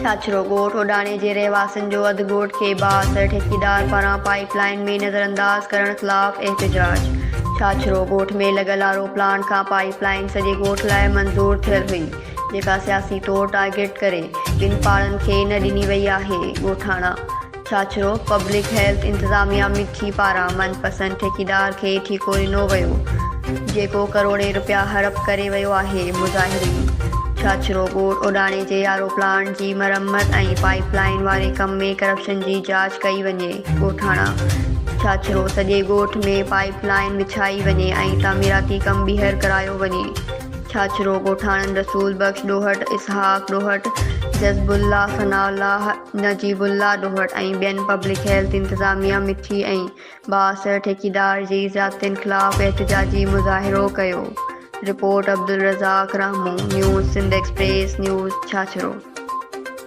छाछरो ॻोठ उडाणे जे रहवासियुनि जो अधु ॻोठ खे बाअसर ठेकेदार पारां पाइपलाइन में नज़रअंदाज करण ख़िलाफ़ एहतिजाज। छाछरो ॻोठ में लॻल आरओ प्लांट खां पाइपलाइन सॼे ॻोठ लाइ मंज़ूर थियल हुई, जेका सियासी तौरु टारगेट करे ॿिनि पाड़नि खे न ॾिनी वई आहे। ॻोठाणा छाछरो पब्लिक हेल्थ इंतज़ामिया मिठी पारां मनपसंद ठेकेदार खे ठीको ॾिनो वियो, जेको करोड़े रुपया हड़प करे वियो आहे। मुज़ाहिरीन छाछरो ॻोठ उडाणे जे आरओ प्लांट जी मरम्मत ऐं पाइपलाइन वारे कम में करप्शन जी जांच कई वञे। ॻोठाणा छाछरो सॼे ॻोठ में पाइपलाइन विछाई वञे ऐं तामीराती कम ॿीहर करायो वञे। छाछरो ॻोठाणनि रसूल बख्श ॾोहट, इसहाक ॾोहट, जज़बुल्ला सनाउल्लाह, नजीबुल्ला ॾोहट ऐं ॿियनि पब्लिक हेल्थ इंतज़ामिया मिठी ऐं बाअसर ठेकेदार जी ज़्यादतियुनि ख़िलाफ़ एहतिजाजी मुज़ाहिरो कयो। Report Abdul Razzaq Ramu, news Sindh express news Chachro.